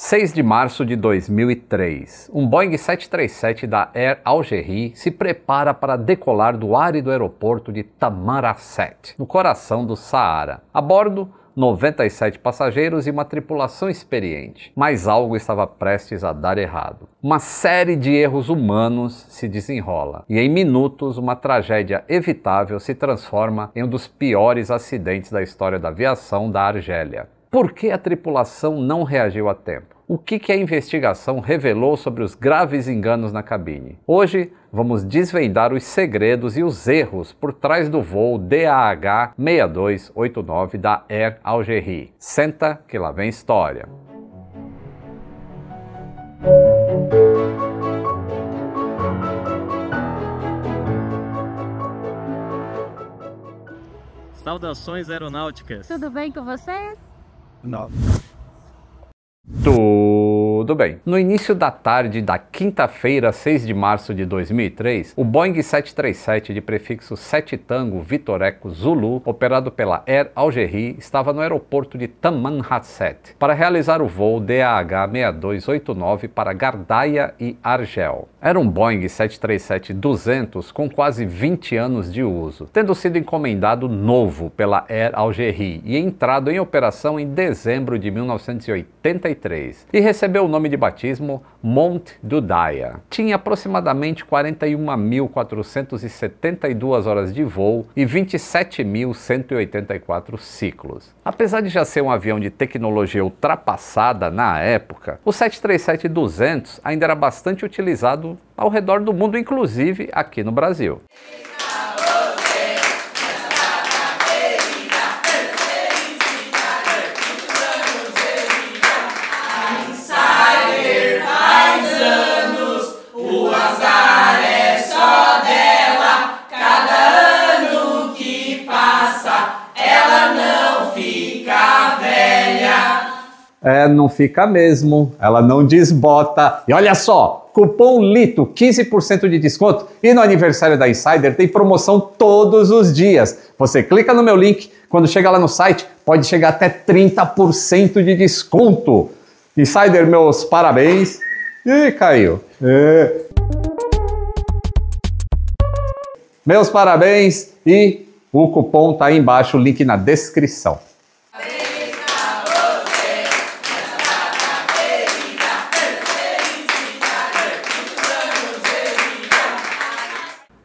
6 de março de 2003, um Boeing 737 da Air Algérie se prepara para decolar do árido aeroporto de Tamanrasset, no coração do Saara. A bordo, 97 passageiros e uma tripulação experiente, mas algo estava prestes a dar errado. Uma série de erros humanos se desenrola e em minutos uma tragédia evitável se transforma em um dos piores acidentes da história da aviação da Argélia. Por que a tripulação não reagiu a tempo? O que a investigação revelou sobre os graves enganos na cabine? Hoje vamos desvendar os segredos e os erros por trás do voo DAH 6289 da Air Algérie. Senta que lá vem história. Saudações aeronáuticas. Tudo bem com você? Não. Tudo bem. No início da tarde da quinta-feira, 6 de março de 2003, o Boeing 737 de prefixo 7 Tango Vitor Eco Zulu, operado pela Air Algérie, estava no aeroporto de Tamanrasset para realizar o voo DAH 6289 para Gardaia e Argel. Era um Boeing 737-200 com quase 20 anos de uso, tendo sido encomendado novo pela Air Algérie e entrado em operação em dezembro de 1983 e recebeu o nome de batismo Monte Dudaya. Tinha aproximadamente 41.472 horas de voo e 27.184 ciclos. Apesar de já ser um avião de tecnologia ultrapassada na época, o 737-200 ainda era bastante utilizado ao redor do mundo, inclusive aqui no Brasil. Não fica mesmo, ela não desbota. E olha só, cupom LITO, 15% de desconto. E no aniversário da Insider tem promoção todos os dias. Você clica no meu link, quando chega lá no site, pode chegar até 30% de desconto. Insider, meus parabéns. Ih, caiu. Meus parabéns e o cupom tá aí embaixo, o link na descrição.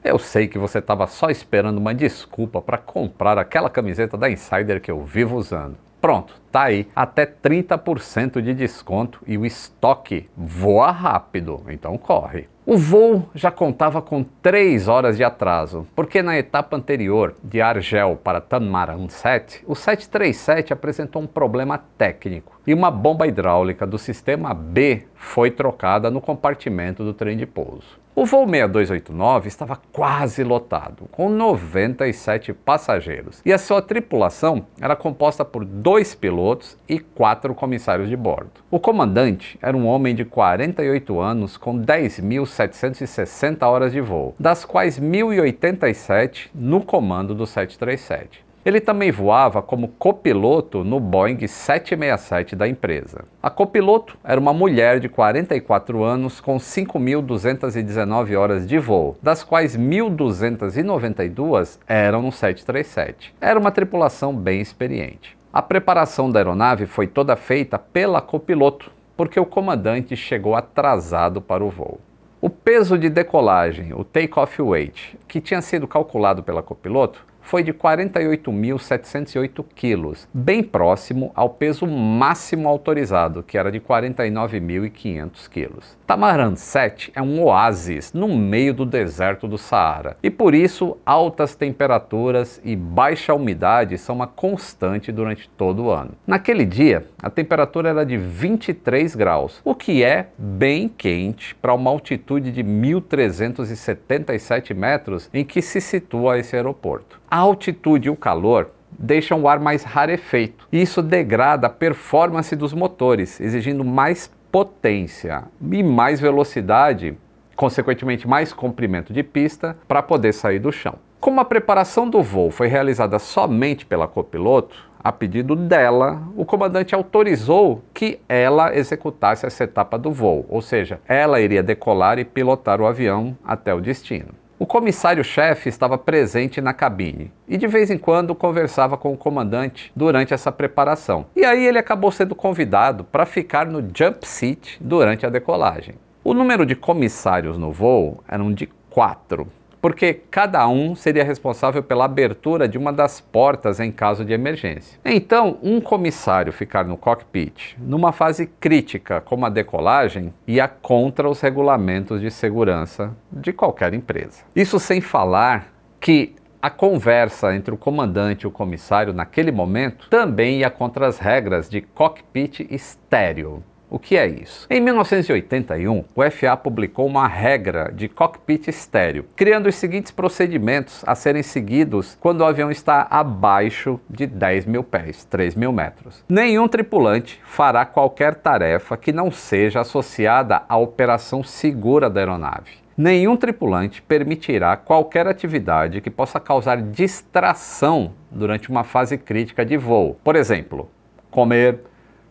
Eu sei que você estava só esperando uma desculpa para comprar aquela camiseta da Insider que eu vivo usando. Pronto, tá aí, até 30% de desconto e o estoque voa rápido, então corre. O voo já contava com 3 horas de atraso, porque na etapa anterior, de Argel para Tamanrasset, o 737 apresentou um problema técnico e uma bomba hidráulica do sistema B foi trocada no compartimento do trem de pouso. O voo 6289 estava quase lotado, com 97 passageiros, e a sua tripulação era composta por 2 pilotos e 4 comissários de bordo. O comandante era um homem de 48 anos com 10.760 horas de voo, das quais 1.087 no comando do 737. Ele também voava como copiloto no Boeing 767 da empresa. A copiloto era uma mulher de 44 anos com 5.219 horas de voo, das quais 1.292 eram no 737. Era uma tripulação bem experiente. A preparação da aeronave foi toda feita pela copiloto, porque o comandante chegou atrasado para o voo. O peso de decolagem, o take-off weight, que tinha sido calculado pela copiloto, foi de 48.708 quilos, bem próximo ao peso máximo autorizado, que era de 49.500 quilos. Tamanrasset é um oásis no meio do deserto do Saara, e por isso altas temperaturas e baixa umidade são uma constante durante todo o ano. Naquele dia, a temperatura era de 23 graus, o que é bem quente para uma altitude de 1.377 metros em que se situa esse aeroporto. A altitude e o calor deixam o ar mais rarefeito, e isso degrada a performance dos motores, exigindo mais potência e mais velocidade, consequentemente mais comprimento de pista para poder sair do chão. Como a preparação do voo foi realizada somente pela copiloto, A pedido dela, o comandante autorizou que ela executasse essa etapa do voo, ou seja, ela iria decolar e pilotar o avião até o destino. O comissário-chefe estava presente na cabine e de vez em quando conversava com o comandante durante essa preparação. E aí ele acabou sendo convidado para ficar no jump seat durante a decolagem. O número de comissários no voo eram de 4. Porque cada um seria responsável pela abertura de uma das portas em caso de emergência. Então, um comissário ficar no cockpit, numa fase crítica como a decolagem, ia contra os regulamentos de segurança de qualquer empresa. Isso sem falar que a conversa entre o comandante e o comissário naquele momento também ia contra as regras de cockpit estéreo. O que é isso? Em 1981, o FAA publicou uma regra de cockpit estéreo, criando os seguintes procedimentos a serem seguidos quando o avião está abaixo de 10 mil pés, 3 mil metros. Nenhum tripulante fará qualquer tarefa que não seja associada à operação segura da aeronave. Nenhum tripulante permitirá qualquer atividade que possa causar distração durante uma fase crítica de voo. Por exemplo, comer,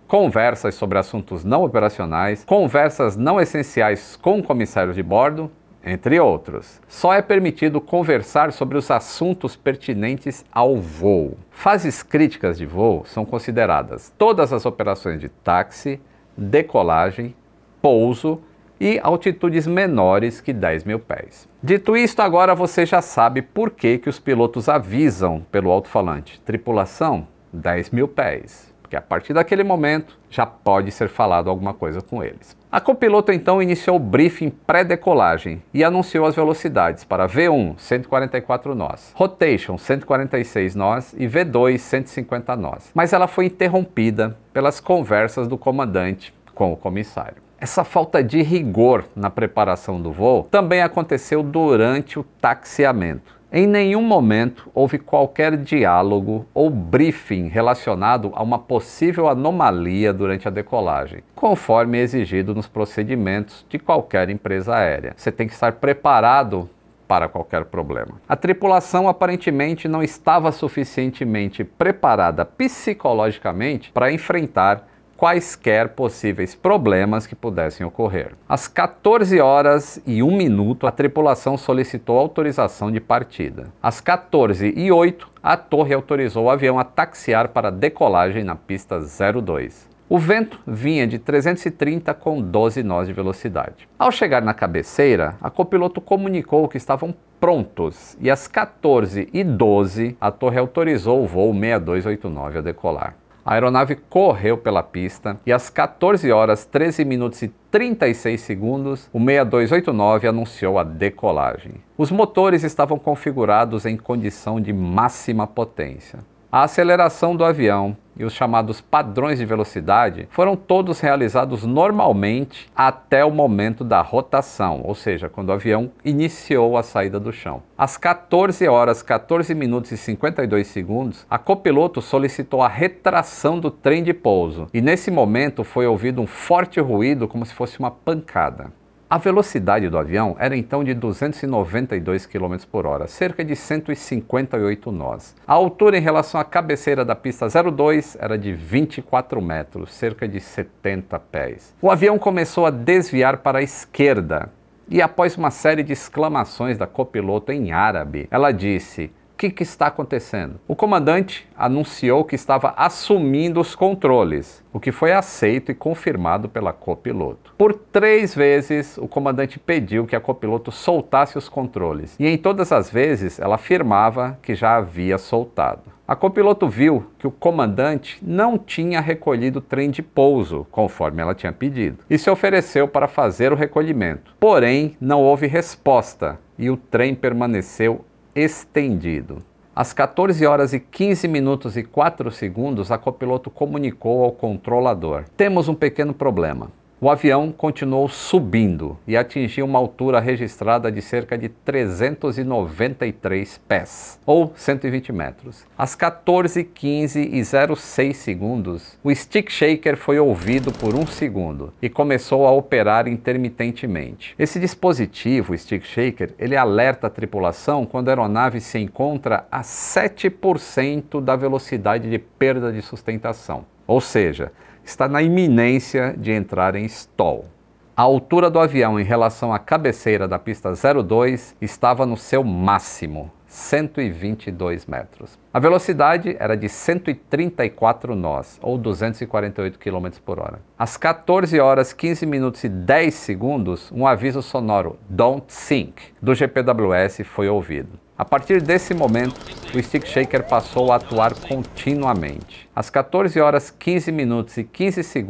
conversas sobre assuntos não operacionais, conversas não essenciais com comissários de bordo, entre outros. Só é permitido conversar sobre os assuntos pertinentes ao voo. Fases críticas de voo são consideradas todas as operações de táxi, decolagem, pouso e altitudes menores que 10 mil pés. Dito isto, agora você já sabe por que os pilotos avisam pelo alto-falante: tripulação, 10 mil pés. Porque a partir daquele momento já pode ser falado alguma coisa com eles. A copiloto então iniciou o briefing pré-decolagem e anunciou as velocidades para V1 144 nós, Rotation 146 nós e V2 150 nós. Mas ela foi interrompida pelas conversas do comandante com o comissário. Essa falta de rigor na preparação do voo também aconteceu durante o taxiamento. Em nenhum momento houve qualquer diálogo ou briefing relacionado a uma possível anomalia durante a decolagem, conforme exigido nos procedimentos de qualquer empresa aérea. Você tem que estar preparado para qualquer problema. A tripulação aparentemente não estava suficientemente preparada psicologicamente para enfrentar quaisquer possíveis problemas que pudessem ocorrer. Às 14 horas e 1 minuto, a tripulação solicitou autorização de partida. Às 14h08, a torre autorizou o avião a taxiar para decolagem na pista 02. O vento vinha de 330 com 12 nós de velocidade. Ao chegar na cabeceira, a copiloto comunicou que estavam prontos e às 14h12, a torre autorizou o voo 6289 a decolar. A aeronave correu pela pista e às 14 horas 13 minutos e 36 segundos, o 6289 anunciou a decolagem. Os motores estavam configurados em condição de máxima potência. A aceleração do avião e os chamados padrões de velocidade foram todos realizados normalmente até o momento da rotação, ou seja, quando o avião iniciou a saída do chão. Às 14 horas 14 minutos e 52 segundos, a copiloto solicitou a retração do trem de pouso e nesse momento foi ouvido um forte ruído como se fosse uma pancada. A velocidade do avião era então de 292 km por hora, cerca de 158 nós. A altura em relação à cabeceira da pista 02 era de 24 metros, cerca de 70 pés. O avião começou a desviar para a esquerda e após uma série de exclamações da copiloto em árabe, ela disse: "O que está acontecendo?" O comandante anunciou que estava assumindo os controles, o que foi aceito e confirmado pela copiloto. Por 3 vezes, o comandante pediu que a copiloto soltasse os controles, e em todas as vezes ela afirmava que já havia soltado. A copiloto viu que o comandante não tinha recolhido o trem de pouso, conforme ela tinha pedido, e se ofereceu para fazer o recolhimento. Porém, não houve resposta, e o trem permaneceu estendido. Às 14 horas e 15 minutos e 4 segundos, a copiloto comunicou ao controlador: "Temos um pequeno problema. O avião continuou subindo e atingiu uma altura registrada de cerca de 393 pés, ou 120 metros. Às 14h15 e 06 o stick shaker foi ouvido por 1 segundo e começou a operar intermitentemente. Esse dispositivo, o stick shaker, ele alerta a tripulação quando a aeronave se encontra a 7% da velocidade de perda de sustentação, ou seja, está na iminência de entrar em stall. A altura do avião em relação à cabeceira da pista 02 estava no seu máximo, 122 metros. A velocidade era de 134 nós, ou 248 km por hora. Às 14h15 e 10 um aviso sonoro Don't Sink do GPWS foi ouvido. A partir desse momento, o stick shaker passou a atuar continuamente. Às 14h15 e 15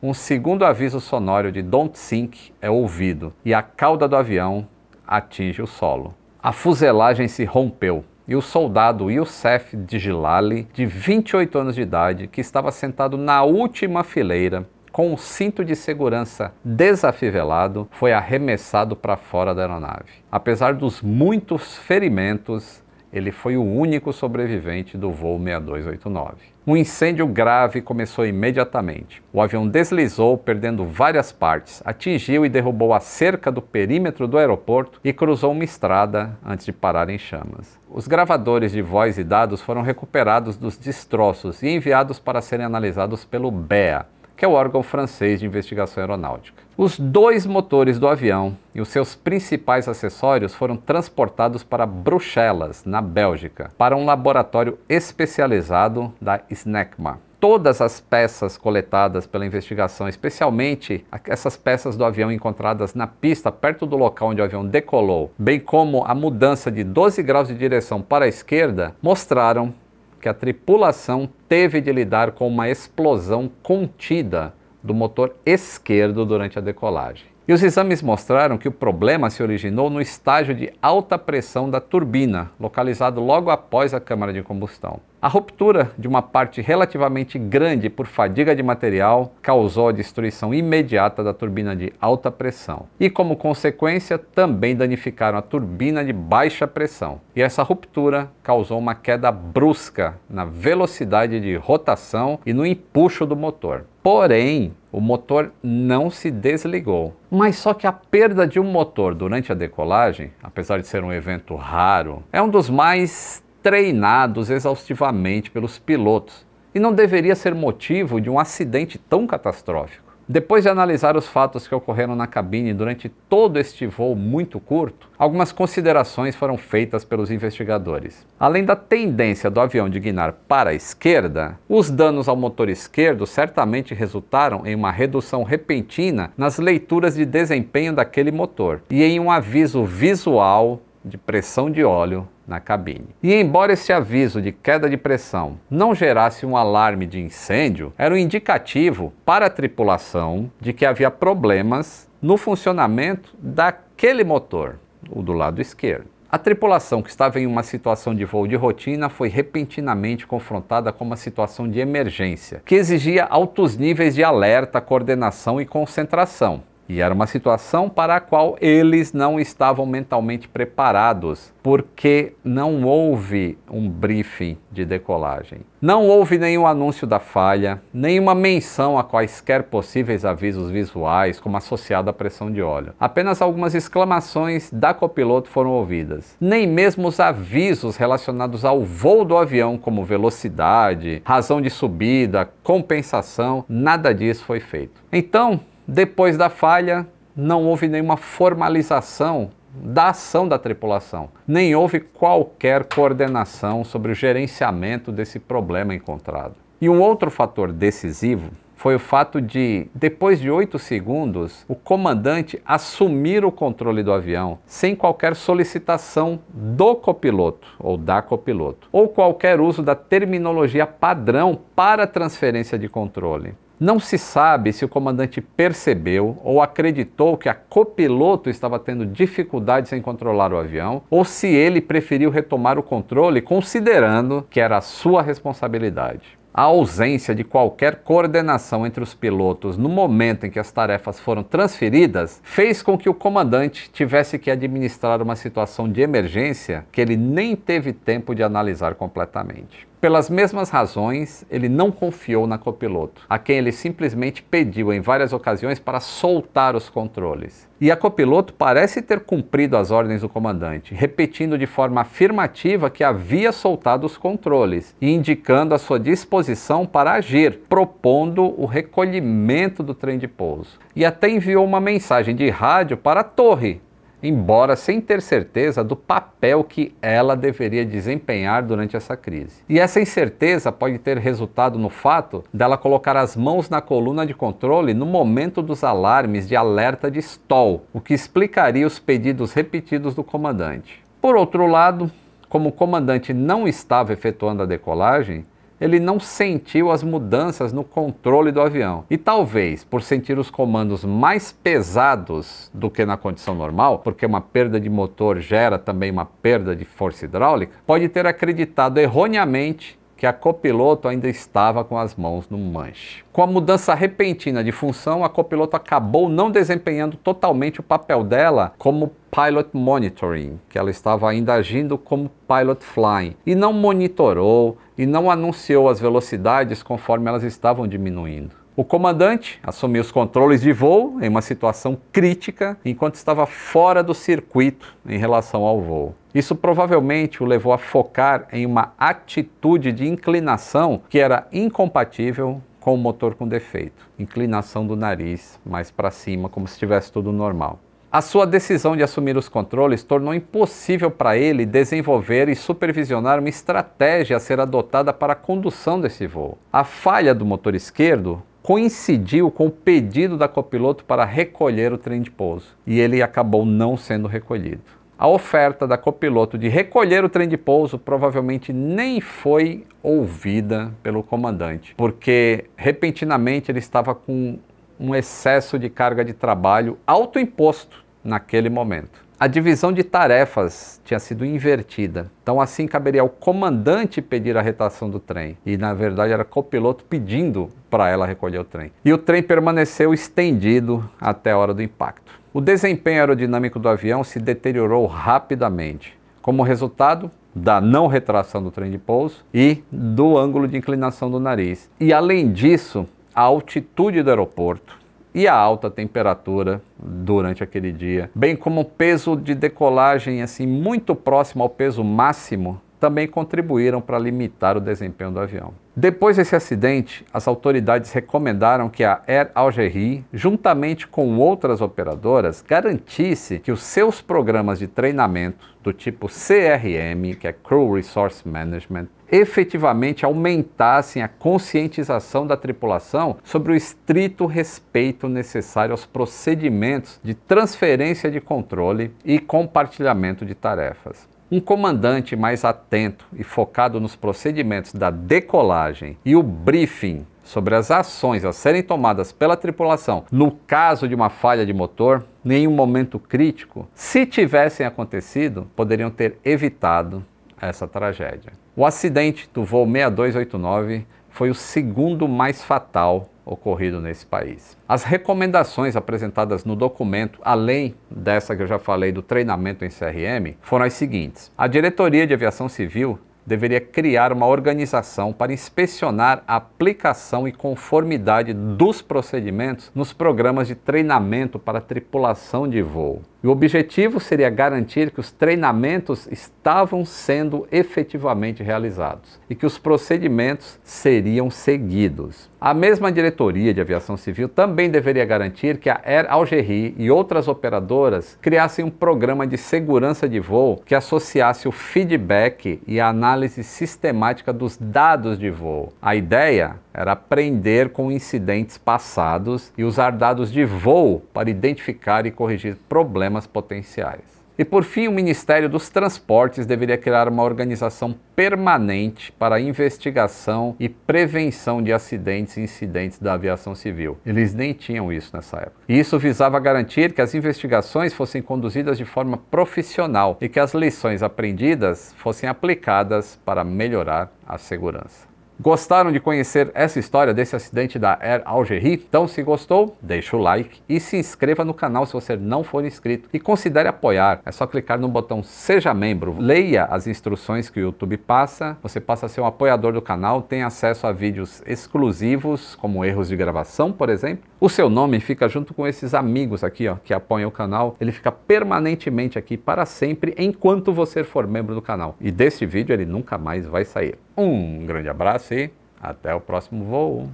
um segundo aviso sonoro de Don't Sink é ouvido e a cauda do avião atinge o solo. A fuselagem se rompeu e o soldado Youssef Djilali, de 28 anos de idade, que estava sentado na última fileira, com um cinto de segurança desafivelado, foi arremessado para fora da aeronave. Apesar dos muitos ferimentos, ele foi o único sobrevivente do voo 6289. Um incêndio grave começou imediatamente. O avião deslizou, perdendo várias partes, atingiu e derrubou a cerca do perímetro do aeroporto e cruzou uma estrada antes de parar em chamas. Os gravadores de voz e dados foram recuperados dos destroços e enviados para serem analisados pelo BEA, que é o órgão francês de investigação aeronáutica. Os 2 motores do avião e os seus principais acessórios foram transportados para Bruxelas, na Bélgica, para um laboratório especializado da SNECMA. Todas as peças coletadas pela investigação, especialmente essas peças do avião encontradas na pista perto do local onde o avião decolou, bem como a mudança de 12 graus de direção para a esquerda, mostraram que a tripulação teve de lidar com uma explosão contida do motor esquerdo durante a decolagem. E os exames mostraram que o problema se originou no estágio de alta pressão da turbina, localizado logo após a câmara de combustão. A ruptura de uma parte relativamente grande por fadiga de material causou a destruição imediata da turbina de alta pressão e, como consequência, também danificaram a turbina de baixa pressão. E essa ruptura causou uma queda brusca na velocidade de rotação e no empuxo do motor. Porém, o motor não se desligou. Mas só que a perda de um motor durante a decolagem, apesar de ser um evento raro, é um dos mais treinados exaustivamente pelos pilotos e não deveria ser motivo de um acidente tão catastrófico. Depois de analisar os fatos que ocorreram na cabine durante todo este voo muito curto, algumas considerações foram feitas pelos investigadores. Além da tendência do avião de guinar para a esquerda, os danos ao motor esquerdo certamente resultaram em uma redução repentina nas leituras de desempenho daquele motor e em um aviso visual de pressão de óleo na cabine. E embora esse aviso de queda de pressão não gerasse um alarme de incêndio, era um indicativo para a tripulação de que havia problemas no funcionamento daquele motor, o do lado esquerdo. A tripulação, que estava em uma situação de voo de rotina, foi repentinamente confrontada com uma situação de emergência, que exigia altos níveis de alerta, coordenação e concentração. E era uma situação para a qual eles não estavam mentalmente preparados, porque não houve um briefing de decolagem. Não houve nenhum anúncio da falha, nenhuma menção a quaisquer possíveis avisos visuais, como associado à pressão de óleo. Apenas algumas exclamações da copiloto foram ouvidas. Nem mesmo os avisos relacionados ao voo do avião, como velocidade, razão de subida, compensação, nada disso foi feito. Então, depois da falha, não houve nenhuma formalização da ação da tripulação, nem houve qualquer coordenação sobre o gerenciamento desse problema encontrado. E um outro fator decisivo foi o fato de, depois de 8 segundos, o comandante assumir o controle do avião sem qualquer solicitação do copiloto ou da copiloto, ou qualquer uso da terminologia padrão para transferência de controle. Não se sabe se o comandante percebeu ou acreditou que a copiloto estava tendo dificuldades em controlar o avião, ou se ele preferiu retomar o controle considerando que era a sua responsabilidade. A ausência de qualquer coordenação entre os pilotos no momento em que as tarefas foram transferidas fez com que o comandante tivesse que administrar uma situação de emergência que ele nem teve tempo de analisar completamente. Pelas mesmas razões, ele não confiou na copiloto, a quem ele simplesmente pediu em várias ocasiões para soltar os controles. E a copiloto parece ter cumprido as ordens do comandante, repetindo de forma afirmativa que havia soltado os controles e indicando a sua disposição para agir, propondo o recolhimento do trem de pouso. E até enviou uma mensagem de rádio para a torre, embora sem ter certeza do papel que ela deveria desempenhar durante essa crise. E essa incerteza pode ter resultado no fato dela colocar as mãos na coluna de controle no momento dos alarmes de alerta de stall, o que explicaria os pedidos repetidos do comandante. Por outro lado, como o comandante não estava efetuando a decolagem, ele não sentiu as mudanças no controle do avião. E talvez, por sentir os comandos mais pesados do que na condição normal, porque uma perda de motor gera também uma perda de força hidráulica, pode ter acreditado erroneamente que a copiloto ainda estava com as mãos no manche. Com a mudança repentina de função, a copiloto acabou não desempenhando totalmente o papel dela como pilot monitoring, que ela estava ainda agindo como pilot flying, e não monitorou e não anunciou as velocidades conforme elas estavam diminuindo. O comandante assumiu os controles de voo em uma situação crítica, enquanto estava fora do circuito em relação ao voo. Isso provavelmente o levou a focar em uma atitude de inclinação que era incompatível com o motor com defeito. Inclinação do nariz mais para cima, como se estivesse tudo normal. A sua decisão de assumir os controles tornou impossível para ele desenvolver e supervisionar uma estratégia a ser adotada para a condução desse voo. A falha do motor esquerdo coincidiu com o pedido da copiloto para recolher o trem de pouso, e ele acabou não sendo recolhido. A oferta da copiloto de recolher o trem de pouso provavelmente nem foi ouvida pelo comandante, porque repentinamente ele estava com um excesso de carga de trabalho autoimposto naquele momento. A divisão de tarefas tinha sido invertida, então assim caberia ao comandante pedir a retação do trem, e na verdade era o copiloto pedindo para ela recolher o trem. E o trem permaneceu estendido até a hora do impacto. O desempenho aerodinâmico do avião se deteriorou rapidamente, como resultado da não retração do trem de pouso e do ângulo de inclinação do nariz. E além disso, a altitude do aeroporto e a alta temperatura durante aquele dia, bem como o peso de decolagem assim muito próximo ao peso máximo, também contribuíram para limitar o desempenho do avião. Depois desse acidente, as autoridades recomendaram que a Air Algérie, juntamente com outras operadoras, garantisse que os seus programas de treinamento do tipo CRM, que é Crew Resource Management, efetivamente aumentassem a conscientização da tripulação sobre o estrito respeito necessário aos procedimentos de transferência de controle e compartilhamento de tarefas. Um comandante mais atento e focado nos procedimentos da decolagem e o briefing sobre as ações a serem tomadas pela tripulação no caso de uma falha de motor, em um momento crítico, se tivessem acontecido, poderiam ter evitado essa tragédia. O acidente do voo 6289 foi o segundo mais fatal ocorrido nesse país. As recomendações apresentadas no documento, além dessa que eu já falei do treinamento em CRM, foram as seguintes. A Diretoria de Aviação Civil deveria criar uma organização para inspecionar a aplicação e conformidade dos procedimentos nos programas de treinamento para tripulação de voo. E o objetivo seria garantir que os treinamentos estavam sendo efetivamente realizados e que os procedimentos seriam seguidos. A mesma diretoria de aviação civil também deveria garantir que a Air Algérie e outras operadoras criassem um programa de segurança de voo que associasse o feedback e a análise sistemática dos dados de voo. A ideia era aprender com incidentes passados e usar dados de voo para identificar e corrigir problemas potenciais. E por fim, o Ministério dos Transportes deveria criar uma organização permanente para a investigação e prevenção de acidentes e incidentes da aviação civil. Eles nem tinham isso nessa época. E isso visava garantir que as investigações fossem conduzidas de forma profissional e que as lições aprendidas fossem aplicadas para melhorar a segurança. Gostaram de conhecer essa história desse acidente da Air Algérie? Então, se gostou, deixa o like e se inscreva no canal se você não for inscrito. E considere apoiar. É só clicar no botão Seja Membro. Leia as instruções que o YouTube passa. Você passa a ser um apoiador do canal, tem acesso a vídeos exclusivos, como erros de gravação, por exemplo. O seu nome fica junto com esses amigos aqui, ó, que apoiam o canal. Ele fica permanentemente aqui para sempre, enquanto você for membro do canal. E desse vídeo ele nunca mais vai sair. Um grande abraço e até o próximo voo.